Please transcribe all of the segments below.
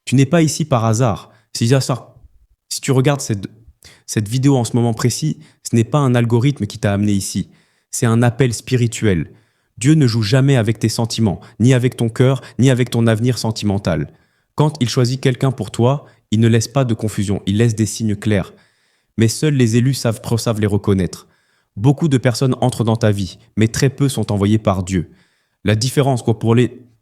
Tu n'es pas ici par hasard. Si tu regardes cette vidéo en ce moment précis, ce n'est pas un algorithme qui t'a amené ici. C'est un appel spirituel. Dieu ne joue jamais avec tes sentiments, ni avec ton cœur, ni avec ton avenir sentimental. Quand il choisit quelqu'un pour toi, il ne laisse pas de confusion, il laisse des signes clairs. Mais seuls les élus savent les reconnaître. Beaucoup de personnes entrent dans ta vie, mais très peu sont envoyées par Dieu. La différence,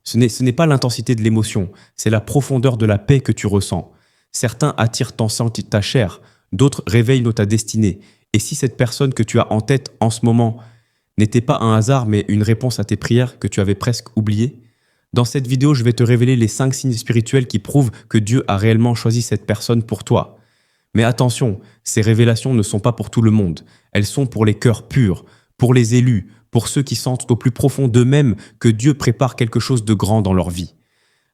ce n'est pas l'intensité de l'émotion, c'est la profondeur de la paix que tu ressens. Certains attirent ta chair, d'autres réveillent ta destinée. Et si cette personne que tu as en tête en ce moment n'était pas un hasard, mais une réponse à tes prières que tu avais presque oubliées, dans cette vidéo, je vais te révéler les 5 signes spirituels qui prouvent que Dieu a réellement choisi cette personne pour toi. Mais attention, ces révélations ne sont pas pour tout le monde. Elles sont pour les cœurs purs, pour les élus, pour ceux qui sentent au plus profond d'eux-mêmes que Dieu prépare quelque chose de grand dans leur vie.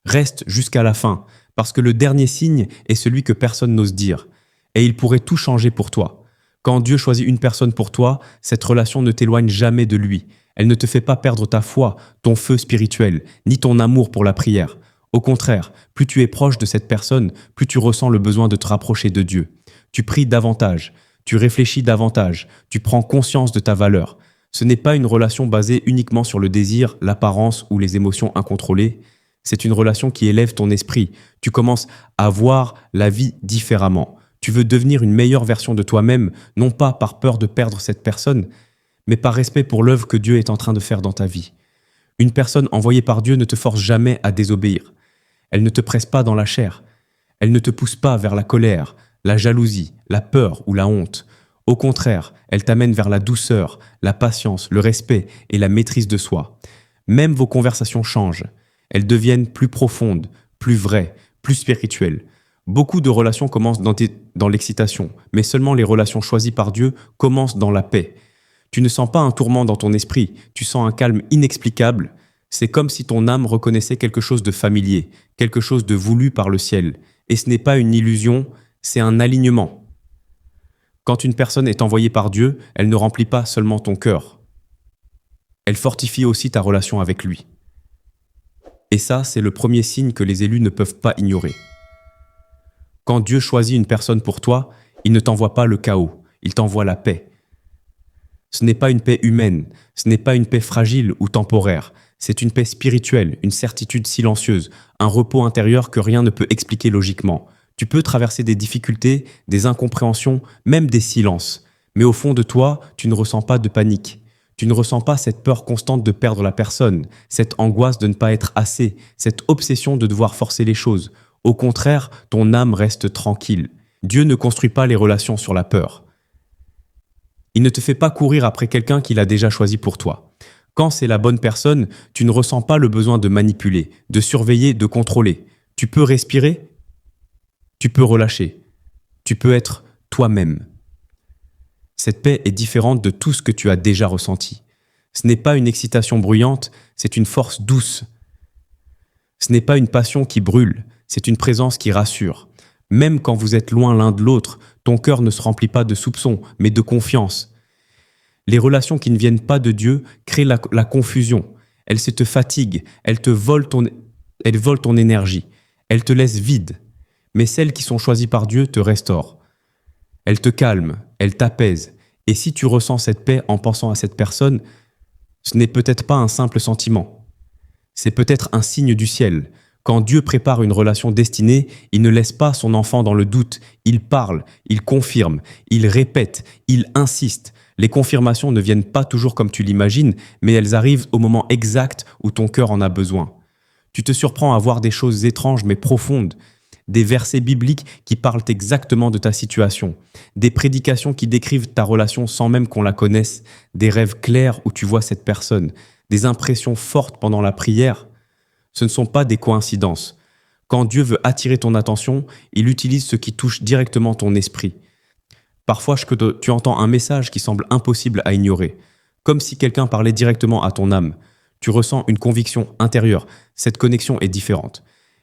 Reste jusqu'à la fin, parce que le dernier signe est celui que personne n'ose dire. Et il pourrait tout changer pour toi. Quand Dieu choisit une personne pour toi, cette relation ne t'éloigne jamais de lui. Elle ne te fait pas perdre ta foi, ton feu spirituel, ni ton amour pour la prière. Au contraire, plus tu es proche de cette personne, plus tu ressens le besoin de te rapprocher de Dieu. Tu pries davantage, tu réfléchis davantage, tu prends conscience de ta valeur. Ce n'est pas une relation basée uniquement sur le désir, l'apparence ou les émotions incontrôlées. C'est une relation qui élève ton esprit. Tu commences à voir la vie différemment. Tu veux devenir une meilleure version de toi-même, non pas par peur de perdre cette personne, mais par respect pour l'œuvre que Dieu est en train de faire dans ta vie. Une personne envoyée par Dieu ne te force jamais à désobéir. Elle ne te presse pas dans la chair. Elle ne te pousse pas vers la colère, la jalousie, la peur ou la honte. Au contraire, elle t'amène vers la douceur, la patience, le respect et la maîtrise de soi. Même vos conversations changent. Elles deviennent plus profondes, plus vraies, plus spirituelles. Beaucoup de relations commencent dans l'excitation, mais seulement les relations choisies par Dieu commencent dans la paix. Tu ne sens pas un tourment dans ton esprit, tu sens un calme inexplicable. C'est comme si ton âme reconnaissait quelque chose de familier, quelque chose de voulu par le ciel. Et ce n'est pas une illusion, c'est un alignement. Quand une personne est envoyée par Dieu, elle ne remplit pas seulement ton cœur. Elle fortifie aussi ta relation avec lui. Et ça, c'est le premier signe que les élus ne peuvent pas ignorer. Quand Dieu choisit une personne pour toi, il ne t'envoie pas le chaos, il t'envoie la paix. Ce n'est pas une paix humaine, ce n'est pas une paix fragile ou temporaire, c'est une paix spirituelle, une certitude silencieuse, un repos intérieur que rien ne peut expliquer logiquement. Tu peux traverser des difficultés, des incompréhensions, même des silences. Mais au fond de toi, tu ne ressens pas de panique. Tu ne ressens pas cette peur constante de perdre la personne, cette angoisse de ne pas être assez, cette obsession de devoir forcer les choses. Au contraire, ton âme reste tranquille. Dieu ne construit pas les relations sur la peur. Il ne te fait pas courir après quelqu'un qu'il a déjà choisi pour toi. Quand c'est la bonne personne, tu ne ressens pas le besoin de manipuler, de surveiller, de contrôler. Tu peux respirer, tu peux relâcher, tu peux être toi-même. Cette paix est différente de tout ce que tu as déjà ressenti. Ce n'est pas une excitation bruyante, c'est une force douce. Ce n'est pas une passion qui brûle, c'est une présence qui rassure. Même quand vous êtes loin l'un de l'autre, ton cœur ne se remplit pas de soupçons, mais de confiance. Les relations qui ne viennent pas de Dieu créent la confusion. Elles te fatiguent, elles volent ton énergie, elles te laissent vide. Mais celles qui sont choisies par Dieu te restaurent. Elles te calment, elles t'apaisent. Et si tu ressens cette paix en pensant à cette personne, ce n'est peut-être pas un simple sentiment. C'est peut-être un signe du ciel. Quand Dieu prépare une relation destinée, il ne laisse pas son enfant dans le doute. Il parle, il confirme, il répète, il insiste. Les confirmations ne viennent pas toujours comme tu l'imagines, mais elles arrivent au moment exact où ton cœur en a besoin. Tu te surprends à voir des choses étranges mais profondes, des versets bibliques qui parlent exactement de ta situation, des prédications qui décrivent ta relation sans même qu'on la connaisse, des rêves clairs où tu vois cette personne, des impressions fortes pendant la prière. Ce ne sont pas des coïncidences. Quand Dieu veut attirer ton attention, il utilise ce qui touche directement ton esprit. Parfois, tu entends un message qui semble impossible à ignorer, comme si quelqu'un parlait directement à ton âme. Tu ressens une conviction intérieure. Cette connexion est différente.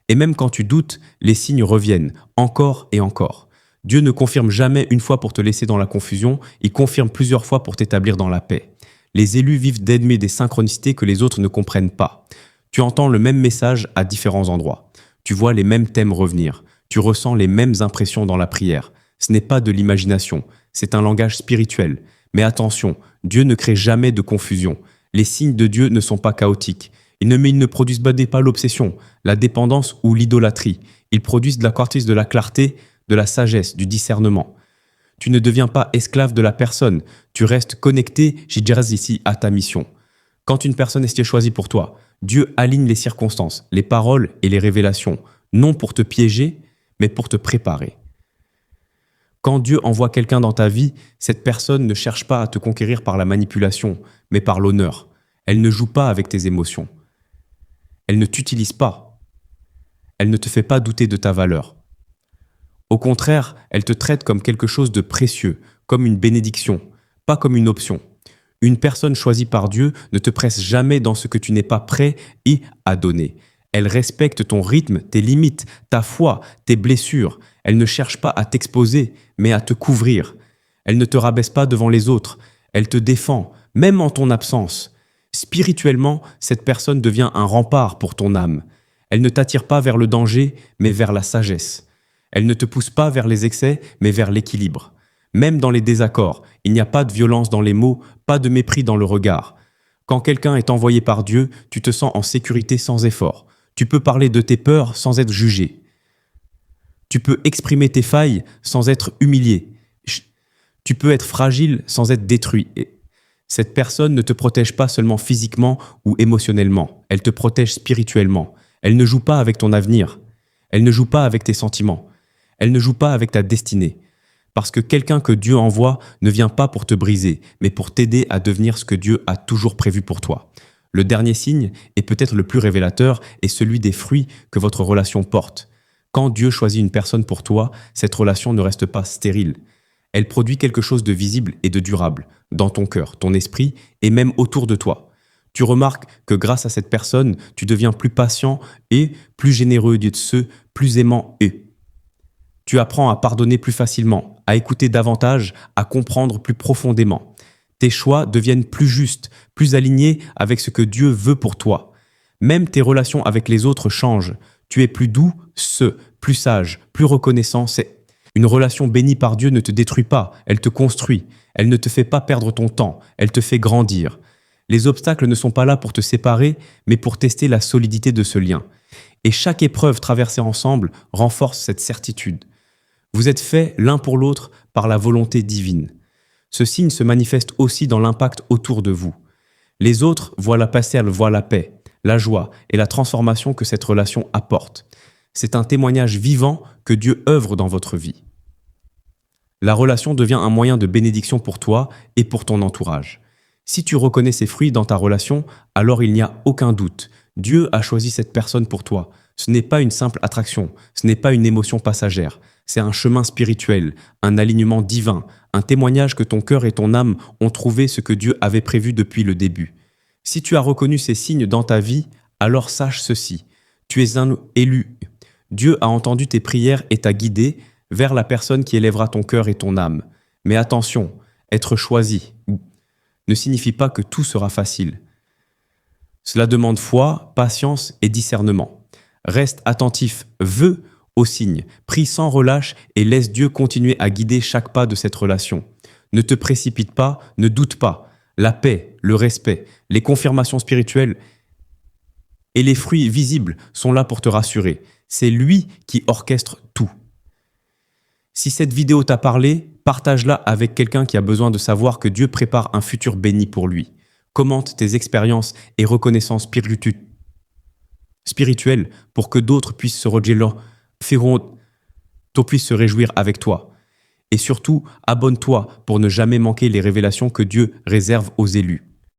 Et même quand tu doutes, les signes reviennent, encore et encore. Dieu ne confirme jamais une fois pour te laisser dans la confusion, il confirme plusieurs fois pour t'établir dans la paix. Les élus vivent d'aimer des synchronicités que les autres ne comprennent pas. Tu entends le même message à différents endroits. Tu vois les mêmes thèmes revenir. Tu ressens les mêmes impressions dans la prière. Ce n'est pas de l'imagination, c'est un langage spirituel. Mais attention, Dieu ne crée jamais de confusion. Les signes de Dieu ne sont pas chaotiques. Ils ne produisent pas l'obsession, la dépendance ou l'idolâtrie. Ils produisent de la clarté, de la sagesse, du discernement. Tu ne deviens pas esclave de la personne. Tu restes connecté, j'y dirais ici, à ta mission. Quand une personne est choisie pour toi, Dieu aligne les circonstances, les paroles et les révélations, non pour te piéger, mais pour te préparer. Quand Dieu envoie quelqu'un dans ta vie, cette personne ne cherche pas à te conquérir par la manipulation, mais par l'honneur. Elle ne joue pas avec tes émotions. Elle ne t'utilise pas. Elle ne te fait pas douter de ta valeur. Au contraire, elle te traite comme quelque chose de précieux, comme une bénédiction, pas comme une option. Une personne choisie par Dieu ne te presse jamais dans ce que tu n'es pas prêt à donner. Elle respecte ton rythme, tes limites, ta foi, tes blessures. Elle ne cherche pas à t'exposer, mais à te couvrir. Elle ne te rabaisse pas devant les autres. Elle te défend, même en ton absence. Spirituellement, cette personne devient un rempart pour ton âme. Elle ne t'attire pas vers le danger, mais vers la sagesse. Elle ne te pousse pas vers les excès, mais vers l'équilibre. Même dans les désaccords, il n'y a pas de violence dans les mots, pas de mépris dans le regard. Quand quelqu'un est envoyé par Dieu, tu te sens en sécurité sans effort. Tu peux parler de tes peurs sans être jugé. Tu peux exprimer tes failles sans être humilié. Tu peux être fragile sans être détruit. Cette personne ne te protège pas seulement physiquement ou émotionnellement. Elle te protège spirituellement. Elle ne joue pas avec ton avenir. Elle ne joue pas avec tes sentiments. Elle ne joue pas avec ta destinée. Parce que quelqu'un que Dieu envoie ne vient pas pour te briser, mais pour t'aider à devenir ce que Dieu a toujours prévu pour toi. Le dernier signe, et peut-être le plus révélateur, est celui des fruits que votre relation porte. Quand Dieu choisit une personne pour toi, cette relation ne reste pas stérile. Elle produit quelque chose de visible et de durable, dans ton cœur, ton esprit et même autour de toi. Tu remarques que grâce à cette personne, tu deviens plus patient et plus généreux de ceux, plus aimant et tu apprends à pardonner plus facilement, à écouter davantage, à comprendre plus profondément. Tes choix deviennent plus justes, plus alignés avec ce que Dieu veut pour toi. Même tes relations avec les autres changent. Tu es plus doux, plus sage, plus reconnaissant. Une relation bénie par Dieu ne te détruit pas, elle te construit. Elle ne te fait pas perdre ton temps, elle te fait grandir. Les obstacles ne sont pas là pour te séparer, mais pour tester la solidité de ce lien. Et chaque épreuve traversée ensemble renforce cette certitude. Vous êtes faits l'un pour l'autre par la volonté divine. Ce signe se manifeste aussi dans l'impact autour de vous. Les autres voient la paix, la joie et la transformation que cette relation apporte. C'est un témoignage vivant que Dieu œuvre dans votre vie. La relation devient un moyen de bénédiction pour toi et pour ton entourage. Si tu reconnais ces fruits dans ta relation, alors il n'y a aucun doute. Dieu a choisi cette personne pour toi. Ce n'est pas une simple attraction, ce n'est pas une émotion passagère. C'est un chemin spirituel, un alignement divin, un témoignage que ton cœur et ton âme ont trouvé ce que Dieu avait prévu depuis le début. Si tu as reconnu ces signes dans ta vie, alors sache ceci. Tu es un élu. Dieu a entendu tes prières et t'a guidé vers la personne qui élèvera ton cœur et ton âme. Mais attention, être choisi ne signifie pas que tout sera facile. Cela demande foi, patience et discernement. Reste attentif, veux aux signes, prie sans relâche et laisse Dieu continuer à guider chaque pas de cette relation. Ne te précipite pas, ne doute pas. La paix, le respect, les confirmations spirituelles et les fruits visibles sont là pour te rassurer. C'est lui qui orchestre tout. Si cette vidéo t'a parlé, partage-la avec quelqu'un qui a besoin de savoir que Dieu prépare un futur béni pour lui. Commente tes expériences et reconnaissances spirituelles pour que d'autres puissent se réjouir avec toi. Et surtout, abonne-toi pour ne jamais manquer les révélations que Dieu réserve aux élus.